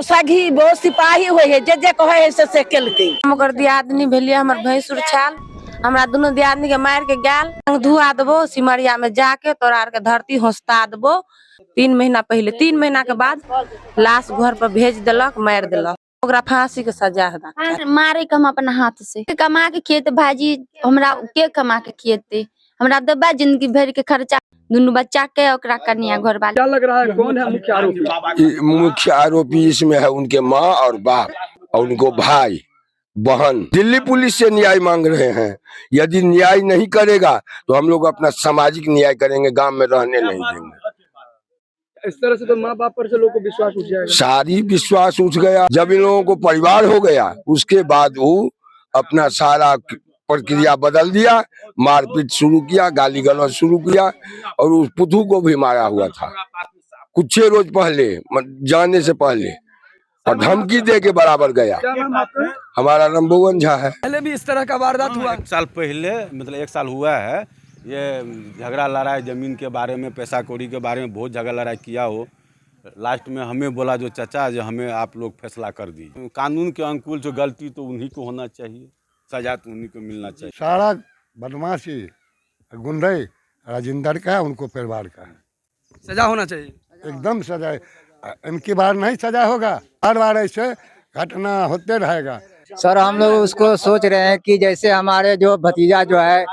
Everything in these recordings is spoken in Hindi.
सगी वो सिपाही हुए है जे कहे है से केलके हमर दियादनी भेलिए हमर भैंसुर छाल हमरा दोनों दियादनी के मार के गाल धुआ देबो सिमरिया में जाके तोरा आर के धरती होसता देबो 3 महीना पहले 3 महीना के बाद लाश घर पर भेज देलक मार देलक ओकरा फांसी के सजा है मारे के हम अपना हाथ से कमा के खेत भाजी हमरा के कमा के खिएते हमरा दबा जिंदगी भर के खर्चा दोनों बच्चा के ओकरा कन्या घर वाले। क्या लग रहा है कौन है मुख्य आरोपी? मुख्य आरोपी इसमें है उनके माँ और बाप और उनको भाई बहन। दिल्ली पुलिस से न्याय मांग रहे हैं। यदि न्याय नहीं करेगा तो हम लोग अपना सामाजिक न्याय करेंगे, गांव में रहने नहीं देंगे। इस तरह से तो माँ बाप पर से लोगों को विश्वास उठ जाएगा। सारी विश्वास उठ गया। जब इन लोगों को परिवार हो गया उसके बाद वो अपना सारा प्रक्रिया बदल दिया, मारपीट शुरू किया, गाली गलौज शुरू किया और उस पुतू को भी मारा हुआ था कुछ रोज पहले जाने से पहले और धमकी दे के बराबर गया। हमारा नाम भुवन झा है। पहले भी इस तरह का वारदात हुआ? 1 साल पहले मतलब 1 साल हुआ है। ये झगड़ा लड़ाई जमीन के बारे में, पैसा कौड़ी के बारे में बहुत झगड़ा लड़ाई किया हो। लास्ट में हमें बोला जो चाचा जो हमें आप लोग फैसला कर दी। कानून के अनुकूल जो गलती तो उन्हीं को होना चाहिए, सजा तो उन्हीं को मिलना चाहिए। सारा बदमाशी गुंडे राजेंद्र का है, उनको परिवार का है। सजा होना चाहिए, एकदम सजा। इनकी बार नहीं सजा होगा, हर बार ऐसे घटना होते रहेगा। सर हम लोग उसको सोच रहे हैं कि जैसे हमारे जो भतीजा जो है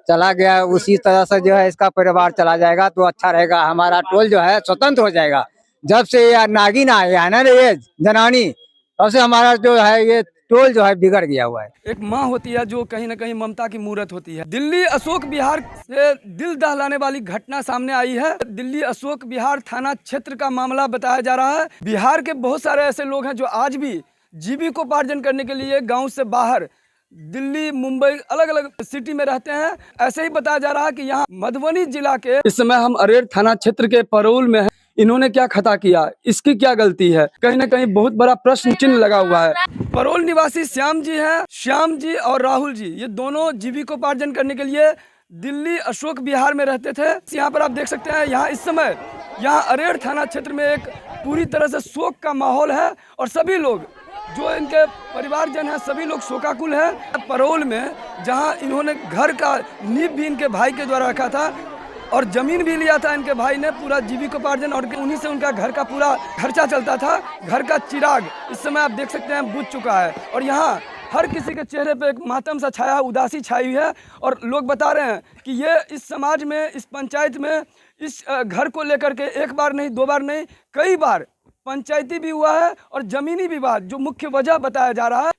चला गया उसी तरह से जो है इसका परिवार चला जाएगा तो अच्छा रहेगा। हमारा टोल जो है स्वतंत्र हो जाएगा। जब से ये नागिन आया है ना ये जनानी, तब से हमारा जो है ये टोल जो है बिगड़ गया हुआ है। एक माँ होती है जो कहीं न कहीं ममता की मूर्त होती है। दिल्ली अशोक विहार से दिल दहलाने वाली घटना सामने आई है। दिल्ली अशोक विहार थाना क्षेत्र का मामला बताया जा रहा है। बिहार के बहुत सारे ऐसे लोग हैं जो आज भी जीविकोपार्जन करने के लिए गांव से बाहर दिल्ली, मुंबई, अलग अलग सिटी में रहते हैं। ऐसे ही बताया जा रहा है कि यहाँ मधुबनी जिला के इस समय हम अरेर थाना क्षेत्र के परोल में हैं। इन्होंने क्या खता किया, इसकी क्या गलती है, कहीं ना कहीं बहुत बड़ा प्रश्न चिन्ह लगा हुआ है। परोल निवासी श्याम जी हैं। श्याम जी और राहुल जी ये दोनों जीविकोपार्जन करने के लिए दिल्ली अशोक विहार में रहते थे। यहाँ पर आप देख सकते हैं यहाँ इस समय यहाँ अरेर थाना क्षेत्र में एक पूरी तरह से शोक का माहौल है और सभी लोग जो इनके परिवारजन हैं सभी लोग शोकाकुल हैं। परोल में जहां इन्होंने घर का नींव भी इनके भाई के द्वारा रखा था और जमीन भी लिया था इनके भाई ने, पूरा जीविकोपार्जन, और उन्हीं से उनका घर का पूरा खर्चा चलता था। घर का चिराग इस समय आप देख सकते हैं बुझ चुका है और यहाँ हर किसी के चेहरे पे एक मातम सा छाया, उदासी छाई हुई है। और लोग बता रहे हैं कि ये इस समाज में, इस पंचायत में, इस घर को लेकर के एक बार नहीं, 2 बार नहीं, कई बार पंचायती भी हुआ है और जमीनी विवाद जो मुख्य वजह बताया जा रहा है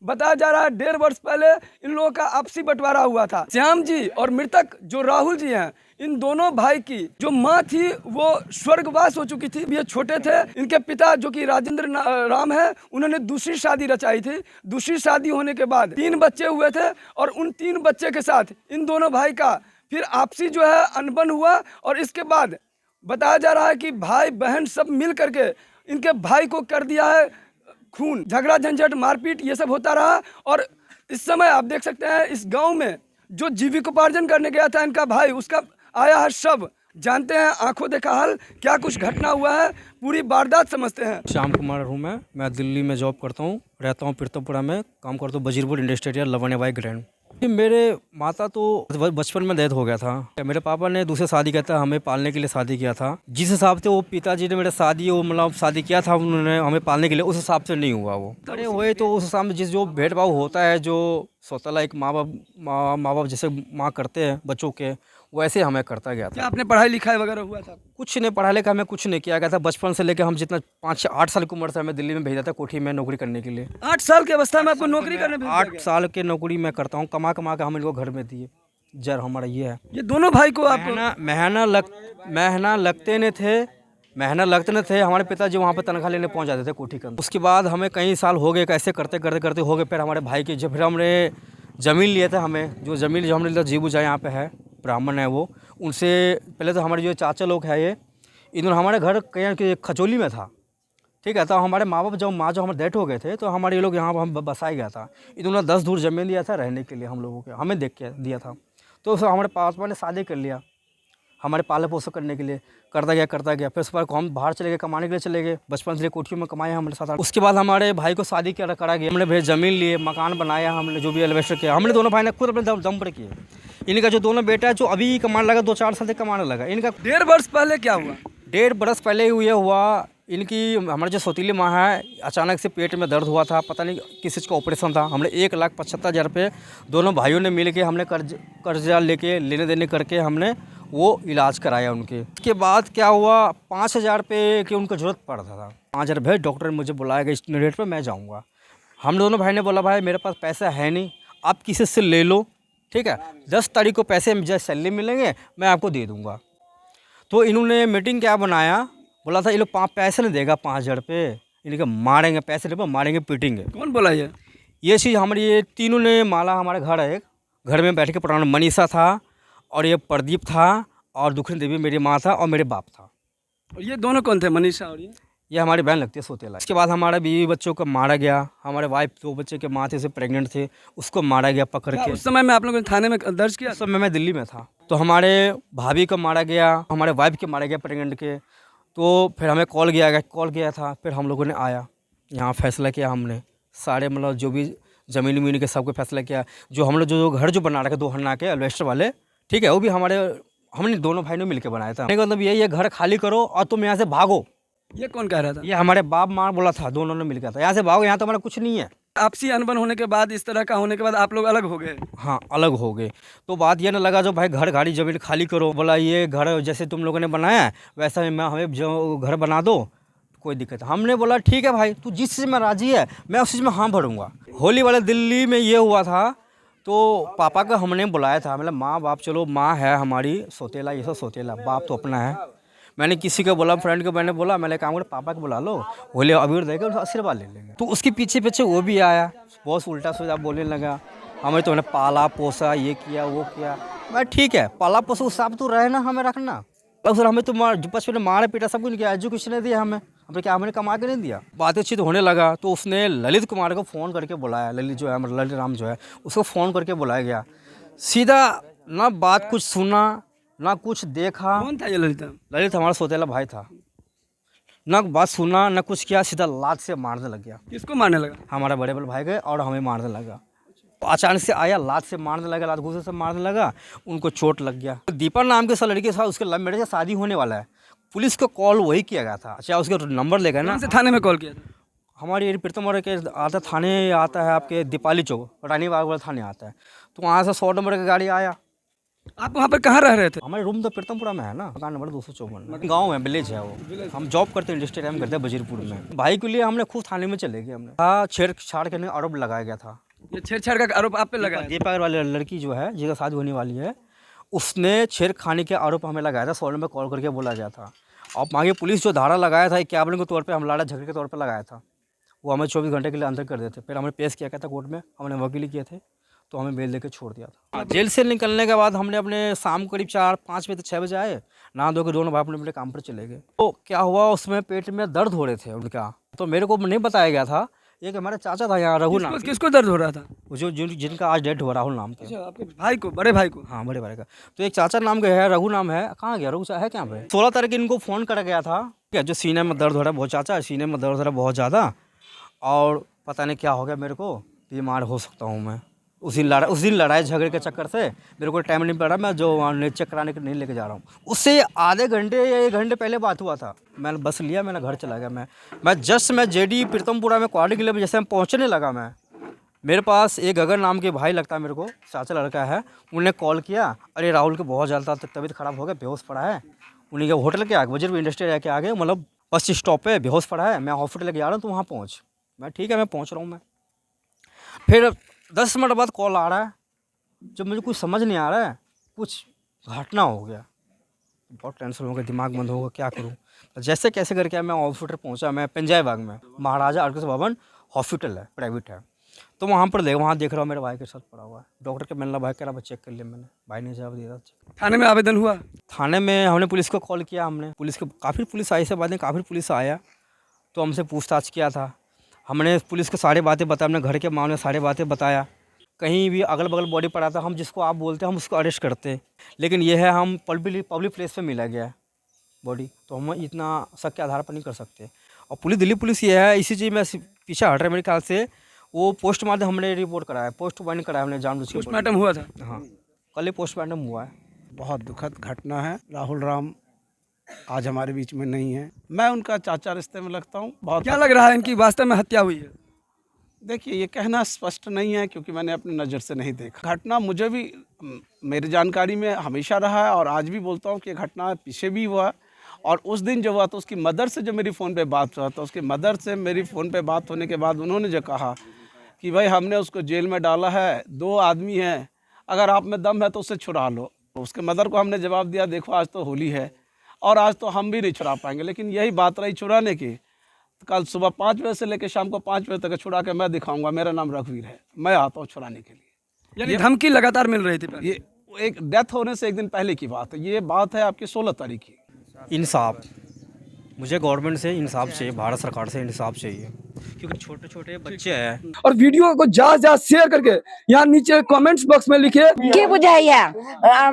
1.5 वर्ष पहले इन लोगों का आपसी बंटवारा हुआ था। श्याम जी और मृतक जो राहुल जी हैं, इन दोनों भाई की जो माँ थी वो स्वर्गवास हो चुकी थी। ये छोटे थे। इनके पिता जो कि राजेंद्र राम है, उन्होंने दूसरी शादी रचाई थी। दूसरी शादी होने के बाद 3 बच्चे हुए थे और उन 3 बच्चे के साथ इन दोनों भाई का फिर आपसी जो है अनबन हुआ और इसके बाद बताया जा रहा है कि भाई बहन सब मिल करके इनके भाई को कर दिया है खून। झगड़ा झंझट मारपीट ये सब होता रहा और इस समय आप देख सकते हैं इस गांव में जो जीविकोपार्जन करने गया था इनका भाई, उसका आया है शव। जानते हैं आंखों देखा हाल, क्या कुछ घटना हुआ है, पूरी वारदात समझते हैं। श्याम कुमार हूँ मैं दिल्ली में जॉब करता हूँ, रहता हूँ पीरतपुरा में, काम करता हूँ वजीरपुर इंडस्ट्रियल लवन्यबाई ग्रैंड। मेरे माता तो बचपन में डेथ हो गया था। मेरे पापा ने दूसरे शादी किया था, हमें पालने के लिए शादी किया था। जिस हिसाब से वो पिताजी ने मेरा शादी किया था, उन्होंने हमें पालने के लिए, उस हिसाब से नहीं हुआ। वो बड़े हुए तो उस हिसाब में जिस जो भेदभाव होता है, जो स्वतः एक माँ बाप जैसे माँ करते हैं बच्चों के, वैसे हमें करता गया था। क्या आपने पढ़ाई लिखाई वगैरह हुआ था? कुछ नहीं, पढ़ा लिखा हमें कुछ नहीं किया गया था। बचपन से लेकर हम जितना 5-8 साल की उम्र से हमें दिल्ली में भेजा था कोठी में नौकरी करने के लिए। 8 साल की अवस्था में आपको नौकरी करने भेजा गया? 8 साल की नौकरी मैं करता हूँ, कमा के हम इनको घर में दिए। जर हमारा ये है। ये दोनों भाई को आप महीना लगते न थे। हमारे पिताजी वहाँ पे तनख्वाह लेने पहुँच जाते थे कोठी के अंदर। उसके बाद हमें कई साल हो गए, कैसे करते हो गए। फिर हमारे भाई की जब फिर हमने ज़मीन लिए थे, हमें जो ज़मीन जो हमने लिया जीबू जा यहाँ पे है, ब्राह्मण है वो, उनसे पहले तो हमारे जो चाचा लोग हैं ये, इन्होंने हमारे घर कहीं खचोली में था, ठीक है। तो हमारे माँ बाप जब हमारे डेथ हो गए थे तो हमारे ये लोग यहाँ पर हम बसाया गया था। इन्होंने 10 धूर ज़मीन दिया था रहने के लिए हम लोगों के, हमें देख के दिया था। तो हमारे पापा ने शादी कर लिया। हमारे पाले पोषण करने के लिए करता गया। फिर उसके बाद हम बाहर चले गए, कमाने के लिए चले गए। बचपन से कोठियों में कमाए हमारे साथ। उसके बाद हमारे भाई को शादी करा गया। हमने फिर ज़मीन लिए, मकान बनाया, हमने जो भी एलिवेशन किया हमने दोनों भाई ने खुद अपने दम पर किए। इनका जो दोनों बेटा है जो अभी कमाने लगा, 2-4 साल से कमाने लगा। इनका 1.5 वर्ष पहले क्या हुआ? 1.5 बरस पहले ये हुआ। इनकी हमारे जो सौतीली माँ है, अचानक से पेट में दर्द हुआ था, पता नहीं किस चीज़ का ऑपरेशन था। हमने 1,75,000 रुपये दोनों भाइयों ने मिल के हमने कर्जा लेके लेने देने करके हमने वो इलाज कराया उनके। उसके बाद क्या हुआ, 5,000 रुपये की उनको ज़रूरत पड़ता था। 5,000 रुपये डॉक्टर ने मुझे बुलाया कि इस डेट पर मैं जाऊँगा। हम दोनों भाई ने बोला भाई मेरे पास पैसा है नहीं, आप किसी से ले लो, ठीक है, 10 तारीख को पैसे जैसे सैलरी मिलेंगे मैं आपको दे दूँगा। तो इन्होंने मीटिंग क्या बनाया, बोला था ये लोग पैसे नहीं देगा 5,000 रुपये, इनके मारेंगे, पैसे नहीं मारेंगे, पीटेंगे। कौन बोला ये चीज़ हमारी ये तीनों ने माला। हमारे घर है, घर में बैठ के पढ़ाना। मनीषा था और ये प्रदीप था और दुखनी देवी मेरी माँ था और मेरे बाप था। और ये दोनों कौन थे, मनीषा और ये हमारी बहन लगती है सौतेला। इसके बाद हमारे बीवी बच्चों को मारा गया। हमारे वाइफ 2 बच्चे के माँ थे, उसे प्रेग्नेंट थे, उसको मारा गया पकड़ के। उस समय में आप लोगों ने थाने में दर्ज किया? उस समय मैं दिल्ली में था। तो हमारे भाभी को मारा गया, हमारे वाइफ के मारा गया प्रेग्नेंट के। तो फिर हमें कॉल किया था। फिर हम लोगों ने आया यहाँ, फैसला किया हमने सारे, मतलब जो भी ज़मीन वमीन के सबको फैसला किया। जो हम लोग जो घर जो बना रखे 2 हन्ना के एल्वेस्टर वाले, ठीक है, वो भी हमने दोनों भाई ने मिलकर बनाया था। मतलब यही है, घर खाली करो और तुम यहाँ से भागो। ये कौन कह रहा था? ये हमारे बाप माँ बोला था, दोनों ने मिलकर था, यहाँ से भागो, यहाँ तो हमारा कुछ नहीं है। आपसी अनबन होने के बाद, इस तरह का होने के बाद आप लोग अलग हो गए? हाँ, अलग हो गए। तो बात ये ना लगा जो भाई घर गाड़ी ज़मीन खाली करो। बोला ये घर जैसे तुम लोगों ने बनाया है वैसा ही हमें जो घर बना दो, कोई दिक्कत। हमने बोला ठीक है भाई, तू जिस चीज़ में राजी है मैं उस चीज़ में हाँ भरूँगा। होली वाले दिल्ली में ये हुआ था, तो पापा को हमने बुलाया था। मतलब माँ बाप, चलो माँ है हमारी सौतेला, ये सब सौतेला, बाप तो अपना है। मैंने किसी को बोला, फ्रेंड को मैंने बोला, मैंने काम कर पापा को बुला लो, होली अबीर देगा, उसका आशीर्वाद ले लेंगे। तो उसके पीछे पीछे वो भी आया, बहुत उल्टा सीधा बोलने लगा। हमें तो मैंने पाला पोसा, ये किया वो किया। मैं ठीक है, पाला पोसा उस हिसाब तो रहे ना, हमें रखना। सर हमें तो बचपन में मारे पीटा सब कुछ किया, एजुकेशन नहीं दिया हमें क्या हमने कमा के नहीं दिया। बातचीत होने लगा तो उसने ललित कुमार को फ़ोन करके बुलाया। ललित जो है, ललित राम जो है, उसको फ़ोन करके बुलाया गया। सीधा ना बात कुछ सुना ना कुछ देखा। कौन था ये ललित? ललित हमारा सौतेला भाई था। ना बात सुना ना कुछ किया, सीधा लात से मारने लग गया। किसको मारने लगा? हमारा बड़े भाई गए और हमें मारने लगा। अचानक से आया, लात से मारने लगा, लात घूसे से मारने लगा, उनको चोट लग गया। दीपा नाम के लड़के के साथ उसके लव मैरिज से शादी होने वाला है। पुलिस को कॉल वही किया गया था। अच्छा, उसका नंबर लेकर ना, थाने में कॉल किया था? हमारे प्रीतम के आता थाने आता है, आपके दीपाली चौक रानी बाग वाला थाने आता है। तो वहाँ से 100 नंबर की गाड़ी आया। आप वहाँ पर कहाँ रह रहे थे? हमारे रूम तो प्रीतमपुरा में है ना, मकान नंबर 254। गाँव है, विलेज है वो। हम जॉब करते हैं, इंडस्ट्री टाइम करते हैं बजीरपुर में। भाई के लिए हमने खूब थाने में चले गए। हमने हाँ, छेड़छाड़ के आरोप लगाया गया था। ये छेड़छाड़ का आरोप आप पे लगा? दीपा वाली लड़की जो है, जिसका शादी होने वाली है, उसने छेड़खानी के आरोप हमें लगाया था। 100 नंबर कॉल करके बोला गया था। और आगे पुलिस जो धारा लगाया था 51 के तौर पे, हम लड़ा झगड़े के तौर पे लगाया था, वो हमें 24 घंटे के लिए अंदर कर देते। फिर हमने पेश किया था कोर्ट में, हमने वकीली किए थे, तो हमें बेल देकर छोड़ दिया था। जेल से निकलने के बाद हमने अपने शाम करीब 4-5 बजे 6 बजे आए, नहा धो के दोनों भाई अपने काम पर चले गए। तो क्या हुआ, उसमें पेट में दर्द हो रहे थे उनका, तो मेरे को नहीं बताया गया था। एक हमारा चाचा था यहाँ, रघु नाम। किसको दर्द हो रहा था? जो जिनका आज डेथ हुआ, राहुल नाम के। आपके भाई को, बड़े भाई को? हाँ, बड़े भाई का। तो एक चाचा नाम का है, रघु नाम है। कहाँ गया रघु, है क्या पे? 16 तारीख इनको फ़ोन कर गया था, जो सीने में दर्द हो रहा है बहुत, चाचा सीने में दर्द हो रहा है बहुत ज़्यादा, और पता नहीं क्या हो गया मेरे को, बीमार हो सकता हूँ मैं। उस दिन लड़ाई झगड़े के चक्कर से मेरे को टाइम नहीं पड़ रहा, मैं जो चेक कराने के नहीं लेके जा रहा हूँ। उससे आधे घंटे या 1 घंटे पहले बात हुआ था। मैंने बस लिया, मैंने घर चला गया। मैं जेडी प्रीतमपुरा में क्वार्टर के लिए जैसे हम पहुँचने लगा, मेरे पास एक गगन नाम के भाई लगता है मेरे को, चाचा लड़का है, उन्होंने कॉल किया, अरे राहुल के बहुत ज़्यादा तबीयत ख़राब हो गया, बेहोश पड़ा है। उन्हीं के होटल के आगे, वजीर इंडस्ट्री आके आगे, मतलब बस स्टॉप पे बेहोश पड़ा है, मैं हॉस्पिटल लेके जा रहा हूँ, तो वहाँ पहुँच। मैं ठीक है, मैं पहुँच रहा हूँ। मैं फिर 10 मिनट बाद कॉल आ रहा है, जब मुझे कुछ समझ नहीं आ रहा है, कुछ घटना हो गया, बहुत टेंशन हो गया, दिमाग बंद होगा, क्या करूँ। जैसे कैसे करके मैं हॉस्पिटल पहुँचा। मैं पंजाब बाग में महाराजा अर्कस भवन हॉस्पिटल है, प्राइवेट है। तो वहाँ पर वहाँ देख रहा हूँ, मेरे भाई के साथ पड़ा हुआ है। डॉक्टर के मिलना, भाई कह रहा चेक कर लिया, मैंने भाई ने जवाब दिया। थाने में आवेदन हुआ? थाने में हमने पुलिस को कॉल किया, हमने पुलिस को, काफ़ी पुलिस आई से बातें, काफ़ी पुलिस आया, तो हमसे पूछताछ किया था। हमने पुलिस को सारी बातें बताया, अपने घर के मामले में सारी बातें बताया। कहीं भी अगल बगल बॉडी पड़ा था, हम जिसको आप बोलते हैं हम उसको अरेस्ट करते हैं। लेकिन ये है हम पब्लिक प्लेस पे मिला गया है बॉडी, तो हम इतना शक के आधार पर नहीं कर सकते। और दिल्ली पुलिस ये है, इसी चीज़ में पीछे हट रहा है मेरे ख्याल से। वो पोस्टमार्टम हमने रिपोर्ट कराया, पोस्टमार्टम कराया हमने जानबूझ के। पोस्टमार्टम हुआ था? हाँ, कल ही पोस्टमार्टम हुआ है। बहुत दुखद घटना है। राहुल राम आज हमारे बीच में नहीं है। मैं उनका चाचा रिश्ते में लगता हूँ। बहुत क्या लग रहा है इनकी वास्तव में हत्या हुई है? देखिए, ये कहना स्पष्ट नहीं है क्योंकि मैंने अपनी नज़र से नहीं देखा। घटना मुझे भी मेरी जानकारी में हमेशा रहा है और आज भी बोलता हूँ कि घटना पीछे भी हुआ। और उस दिन जो हुआ तो उसकी मदर से जो मेरी फ़ोन पे बात हुआ, तो उसकी मदर से मेरी फ़ोन पे बात होने के बाद उन्होंने जो कहा कि भाई हमने उसको जेल में डाला है, 2 आदमी हैं, अगर आप में दम है तो उसे छुड़ा लो। उसके मदर को हमने जवाब दिया, देखो आज तो होली है और आज तो हम भी नहीं छुड़ा पाएंगे। लेकिन यही बात रही छुड़ाने की, तो कल सुबह 5 बजे से लेकर शाम को 5 बजे तक छुड़ा के मैं दिखाऊंगा, मेरा नाम रघुवीर है, मैं आता हूँ छुड़ाने के लिए। यानी धमकी लगातार मिल रही थी? ये एक डेथ होने से एक दिन पहले की बात है। ये बात है आपकी 16 तारीख की। इंसाफ, मुझे गवर्नमेंट से इंसाफ चाहिए, भारत सरकार से इंसाफ चाहिए, क्योंकि छोटे छोटे बच्चे हैं। और वीडियो को ज्यादा ज्यादा शेयर करके यहाँ नीचे कमेंट्स बॉक्स में लिखिए की बुझाइया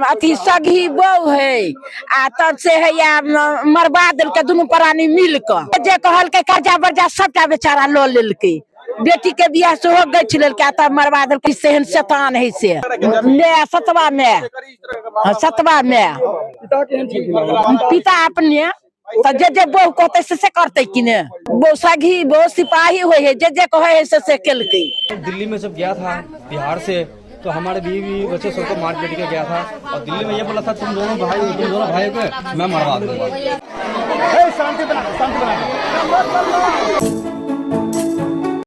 अथी सगी बहू है आ तब से है या मरवा दिल के दुनू प्राणी मिल के जे कहल के कर्जा बर्जा सबटा बेचारा लो लेल के बेटी के बियाह से हो गई लेल के तब मरवा दिल के सेहन शैतान है से ने सतवा में पिता अपने तो जे बहू कहते से करते कि ने वो सगी वो सिपाही हुए है जे कहे है से केलके। दिल्ली में जब गया था बिहार से तो हमारे बीवी बच्चे सबको मार पीट के गया था और दिल्ली में ये बोला था तुम दोनों भाई को मैं मरवा दूंगा।